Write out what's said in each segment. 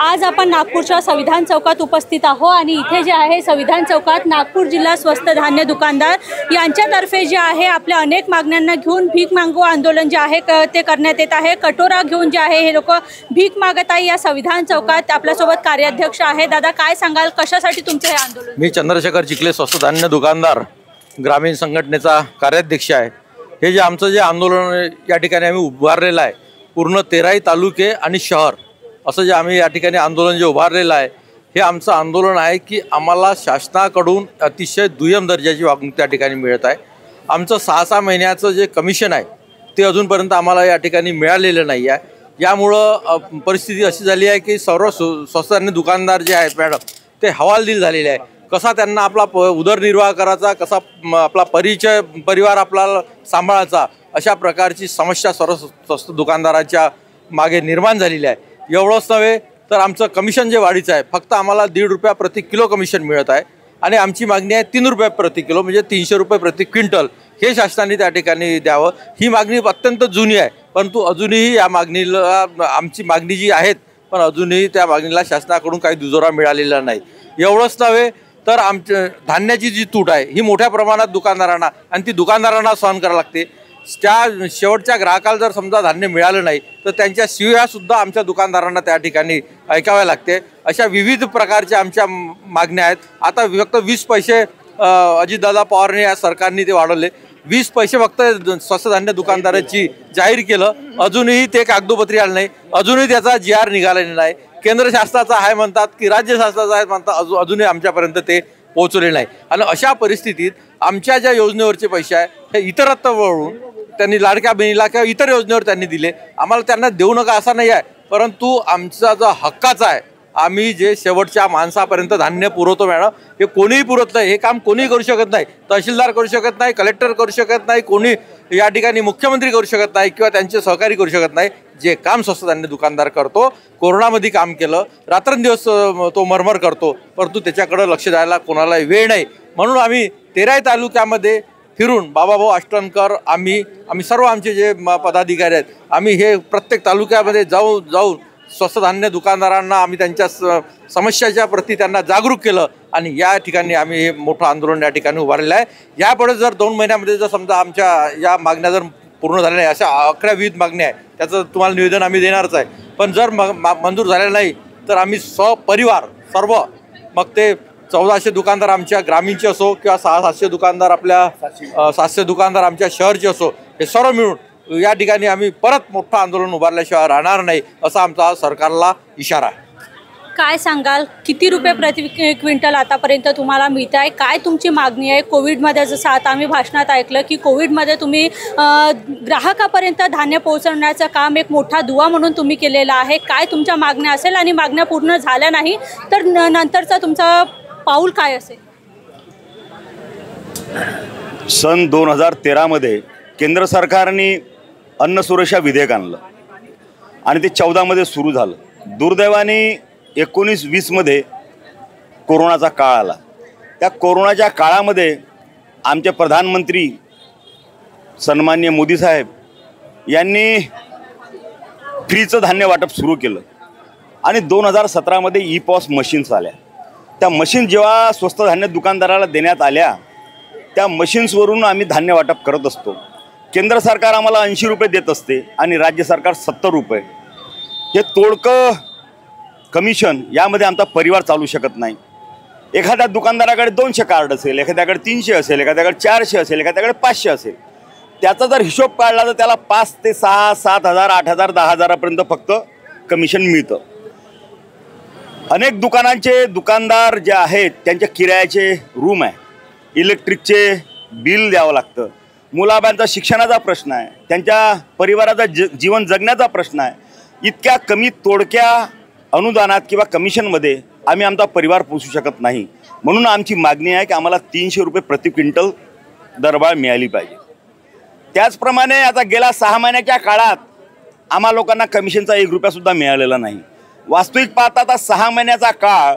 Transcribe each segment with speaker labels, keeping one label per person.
Speaker 1: आज आपण नागपूरच्या संविधान चौकात उपस्थित आहोत आणि इथे जे आहे संविधान चौकात नागपूर जिल्हा स्वस्त धान्य दुकानदार यांच्यातर्फे जे आहे आपल्या अनेक मागण्यांना घेऊन भीक मागो आंदोलन जे आहे ते करण्यात येत आहे। कटोरा घेऊन जे आहे हे लोक भीक मागत आहे या संविधान चौकात। आपल्यासोबत कार्याध्यक्ष आहे। दादा काय सांगाल, कशासाठी तुमचं हे आंदोलन?
Speaker 2: मी चंद्रशेखर चिखले स्वस्त धान्य दुकानदार ग्रामीण संघटनेचा कार्याध्यक्ष आहे। हे जे आमचं जे आंदोलन या ठिकाणी आम्ही उभारलेलं आहे, पूर्ण 13 तालुके आणि शहर असं जे आम्ही या ठिकाणी आंदोलन जे उभारलेलं आहे, हे आमचं आंदोलन आहे की आम्हाला शासनाकडून अतिशय दुय्यम दर्जाची वागणूक त्या ठिकाणी मिळत आहे। आमचं 6-6 महिन्याचं जे कमिशन आहे ते अजूनपर्यंत आम्हाला या ठिकाणी मिळालेलं नाही आहे। यामुळं परिस्थिती अशी झाली आहे की सर्व स्वस्त धान्य दुकानदार जे आहेत मॅडम ते हवालदिल झालेले आहे। कसा त्यांना आपला उदरनिर्वाह करायचा, कसा आपला परिवार आपल्याला सांभाळायचा, अशा प्रकारची समस्या सर्व स्वस्त दुकानदाराच्या मागे निर्माण झालेली आहे। एवढंच नव्हे तर आमचं कमिशन जे वाढीचं आहे, फक्त आम्हाला 1.5 रुपया प्रति किलो कमिशन मिळत आहे आणि आमची मागणी आहे 3 रुपये प्रति किलो, म्हणजे 300 रुपये प्रति क्विंटल हे शासनाने त्या ठिकाणी द्यावं। ही मागणी अत्यंत जुनी आहे, परंतु अजूनही या मागणीला आमची मागणी जी आहेत पण अजूनही त्या मागणीला शासनाकडून काही दुजोरा मिळालेला नाही। एवढंच नव्हे तर आमच्या धान्याची जी तूट आहे ही मोठ्या प्रमाणात दुकानदारांना आणि ती दुकानदारांना सहन करावी लागते। त्या शेवटच्या ग्राहकाला जर समजा धान्य मिळालं नाही तर त्यांच्या शिव्यासुद्धा आमच्या दुकानदारांना त्या ठिकाणी ऐकाव्या लागते। अशा विविध प्रकारच्या आमच्या मागण्या आहेत। आता फक्त 20 पैसे अजितदादा पवारने या सरकारने ते वाढवले, 20 पैसे फक्त स्वस्त धान्य दुकानदाराची जाहीर केलं, अजूनही ते कागदोपत्री आलं नाही, अजूनही त्याचा GR निघालेला नाही। केंद्र शासनाचा आहे म्हणतात की राज्य शासनाचा आहे म्हणतात, अजूनही आमच्यापर्यंत ते पोहोचले नाही। आणि अशा परिस्थितीत आमच्या ज्या योजनेवरचे पैसे आहे हे इतरत्र वळून त्यांनी लाडक्या बहिणीला किंवा इतर योजनेवर त्यांनी दिले, आम्हाला त्यांना देऊ नका असा नाही आहे, परंतु आमचा जो हक्काचा आहे, आम्ही जे शेवटच्या माणसापर्यंत धान्य पुरवतो मॅडम, हे कोणीही पुरवत नाही। हे काम कोणीही करू शकत नाही, तहसीलदार करू शकत नाही, कलेक्टर करू शकत नाही, कोणी या ठिकाणी मुख्यमंत्री करू शकत नाही किंवा त्यांचे सहकारी करू शकत नाही। जे काम स्वस्त धान्य दुकानदार करतो, कोरोनामध्ये काम केलं, रात्रंदिवस तो मरमर करतो, परंतु त्याच्याकडे लक्ष द्यायला कोणाला वेळ नाही। म्हणून आम्ही 13 तालुक्यामध्ये फिरून बाबाभाऊ अष्टनकर आम्ही सर्व आमचे जे पदाधिकारी आहेत, आम्ही हे प्रत्येक तालुक्यामध्ये जाऊन स्वस्त धान्य दुकानदारांना आम्ही त्यांच्या समस्याच्या प्रती त्यांना जागरूक केलं आणि या ठिकाणी आम्ही हे मोठं आंदोलन या ठिकाणी उभारलेलं आहे। यापुढे जर 2 महिन्यामध्ये जर समजा आमच्या या मागण्या जर पूर्ण झाल्या नाही, अशा 11 विविध मागण्या आहेत, त्याचं तुम्हाला निवेदन आम्ही देणारच आहे। पण जर मंजूर झालेलं नाही तर आम्ही सपरिवार सर्व, मग ते 1400 दुकानदार आमच्या ग्रामीणचे असो किंवा 600-700 दुकानदार आपल्या 700 दुकानदार आमच्या शहरचे असो, हे सर्व मिळून या ठिकाणी आम्ही परत मोठं आंदोलन उभारल्याशिवाय राहणार नाही, असा आमचा सरकारला इशारा आहे।
Speaker 1: काय सांगाल, किती रुपये प्रति क्विंटल आतापर्यंत तुम्हाला मिळत आहे? काय तुमची मागणी आहे? कोविडमध्ये जसं आता आम्ही भाषणात ऐकलं की कोविडमध्ये तुम्ही ग्राहकापर्यंत धान्य पोहोचवण्याचं काम एक मोठा दुवा म्हणून तुम्ही केलेला आहे। काय तुमच्या मागण्या असेल आणि मागण्या पूर्ण झाल्या नाही तर नंतरचं तुमचं पाऊल काय असेल?
Speaker 3: सन 2013 मध्ये केंद्र सरकारने अन्न सुरक्षा विधेयक आणलं आणि ते 14 मध्ये सुरू झालं। दुर्दैवाने 19-20 मध्ये कोरोनाचा काळ आला। त्या कोरोनाच्या काळामध्ये आमचे प्रधानमंत्री सन्माननीय मोदी साहेब यांनी फ्रीचं धान्य वाटप सुरू केलं आणि 2017 मध्ये ई-पॉस मशीन्स आल्या। त्या मशीन जेव्हा स्वस्त धान्य दुकानदाराला देण्यात आल्या, त्या मशीन्सवरून आम्ही धान्य वाटप करत असतो। केंद्र सरकार आम्हाला 80 रुपये देत असते आणि राज्य सरकार 70 रुपये। हे तोडकं कमिशन, यामध्ये आमचा परिवार चालू शकत नाही। एखाद्या दुकानदाराकडे 200 कार्ड असेल, एखाद्याकडे 300 असेल, एखाद्याकडे 400 असेल, एखाद्याकडे 500 असेल, त्याचा जर हिशोब काढला तर त्याला 5 ते 6, 7,000, 8,000, 10,000पर्यंत फक्त कमिशन मिळतं। अनेक दुकानांचे दुकानदार जे आहेत त्यांच्या किरायाचे रूम आहे, इलेक्ट्रिकचे बिल द्यावं लागतं, मुलाबाळांचा शिक्षणाचा प्रश्न आहे, त्यांच्या परिवाराचा जीवन जगण्याचा प्रश्न आहे। इतक्या कमी तोडक्या अनुदानात किंवा कमिशनमध्ये आम्ही आमचा परिवार पोसू शकत नाही। म्हणून आमची मागणी आहे की आम्हाला 300 रुपये प्रति क्विंटल दरबाळ मिळाली पाहिजे। त्याचप्रमाणे आता गेल्या 6 महिन्याच्या काळात आम्हा लोकांना कमिशनचा 1 रुपयासुद्धा मिळालेला नाही। वास्तविक पाहता आता 6 महिन्याचा काळ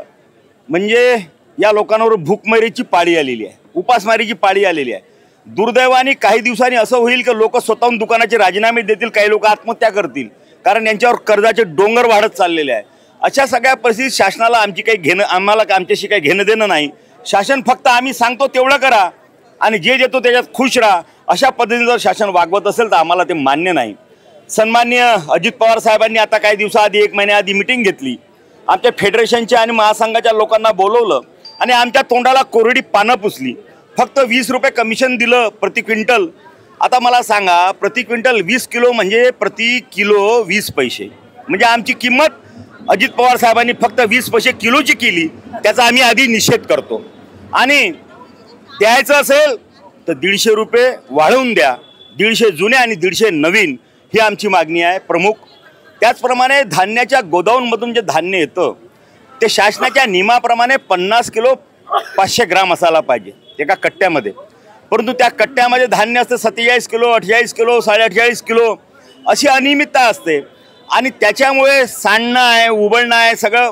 Speaker 3: म्हणजे या लोकांवर भूकमारीची पाळी आलेली आहे, उपासमारीची पाळी आलेली आहे। दुर्दैवाने काही दिवसांनी असं होईल की लोक स्वतःहून दुकानाचे राजीनामे देतील, काही लोक आत्महत्या करतील, कारण यांच्यावर कर्जाचे डोंगर वाढत चाललेले आहे। अशा सगळ्या परिस्थितीत शासनाला आम्हाला आमच्याशी काही घेणं देणं नाही. शासन फक्त आम्ही सांगतो तेवढं करा आणि जे देतो त्याच्यात खुश राहा, अशा पद्धतीने जर शासन वागवत असेल तर आम्हाला ते मान्य नाही. सन्माननीय अजित पवार साहेबांनी आता काही दिवसाआधी 1 महिन्याआधी मिटिंग घेतली. आमच्या फेडरेशनच्या आणि महासंघाच्या लोकांना बोलवलं आणि आमच्या तोंडाला कोरडी पानं पुसली. फक्त 20 रुपये कमिशन दिलं प्रति क्विंटल. आता मला सांगा, प्रति क्विंटल 20 किलो म्हणजे प्रति किलो 20 पैसे. म्हणजे आमची किंमत अजित पवार साहेबांनी फक्त 20 पैसे किलोची केली. त्याचा आम्ही आधी निषेध करतो. आणि द्यायचं असेल तर 150 रुपये वाढवून द्या. 150 जुने आणि 150 नवीन ही आमची मागणी आहे प्रमुख. त्याचप्रमाणे धान्याच्या गोदाऊनमधून जे धान्य येतं ते शासनाच्या नियमाप्रमाणे 50 किलो 500 ग्राम असायला पाहिजे एका कट्ट्यामध्ये. परंतु त्या कट्ट्यामध्ये धान्य असतं 47 किलो, 48 किलो, 48.5 किलो अशी अनियमितता असते. आणि त्याच्यामुळे सांडणं आहे, उबळणं आहे, सगळं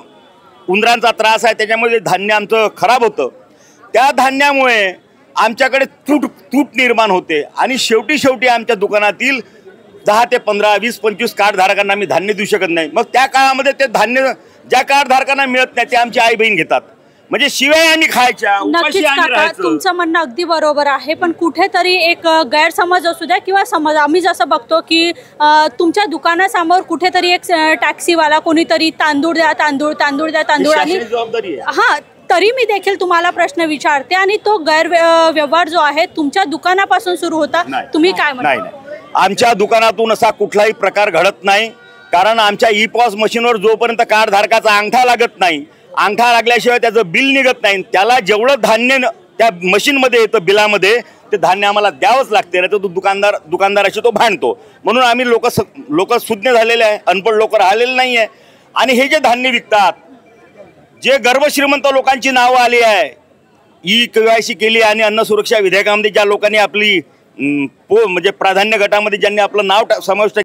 Speaker 3: उंदरांचा त्रास आहे. त्याच्यामुळे धान्य आमचं खराब होतं. त्या धान्यामुळे आमच्याकडे तूट निर्माण होते आणि शेवटी आमच्या दुकानातील 10 ते 15, 20, 25 कार्डधारकांना आम्ही धान्य देऊ शकत नाही. मग त्या काळामध्ये ते धान्य ज्या कार्डधारकांना मिळत नाही ते आमची आई बहीण घेतात. म्हणजे शिवाय आणि खायच्या.
Speaker 1: नक्कीच काका, तुमचं म्हणणं अगदी बरोबर आहे. पण कुठेतरी एक गैरसमज असू द्या किंवा समज, आम्ही जसं बघतो की तुमच्या दुकानासमोर कुठेतरी एक टॅक्सीवाला कोणीतरी तांदूळ द्या, तांदूळ द्या, तांदूळ. आणि हां, तरी मी देखील तुम्हाला प्रश्न विचारते आणि तो गैरव्यवहार जो आहे तुमच्या दुकानापासून सुरू होता. तुम्ही काय म्हणता?
Speaker 3: नाही, आमच्या दुकानातून असा कुठलाही प्रकार घडत नाही. कारण आमच्या ई-पॉस मशीनवर जोपर्यंत कार्डधारकाचा अंगठा लागत नाही, अंगठा लागल्याशिवाय त्याचं बिल निघत नाही. त्याला जेवढं धान्य त्या मशीनमध्ये येतं बिलामध्ये ते धान्य आम्हाला द्यावंच लागते, नाही तर तो दुकानदाराशी तो भांडतो. म्हणून आम्ही लोक सुज्ञ झालेले आहे, अनपढ लोक राहिलेले नाही आहे. आणि हे जे धान्य विकतात, जे गर्भश्रीमंत लोकांची नावं आली आहे, KYC केली आणि अन्न सुरक्षा विधेयकामध्ये ज्या लोकांनी आपली म्हणजे प्राधान्य गटामध्ये ज्यांनी आपलं नाव समाविष्ट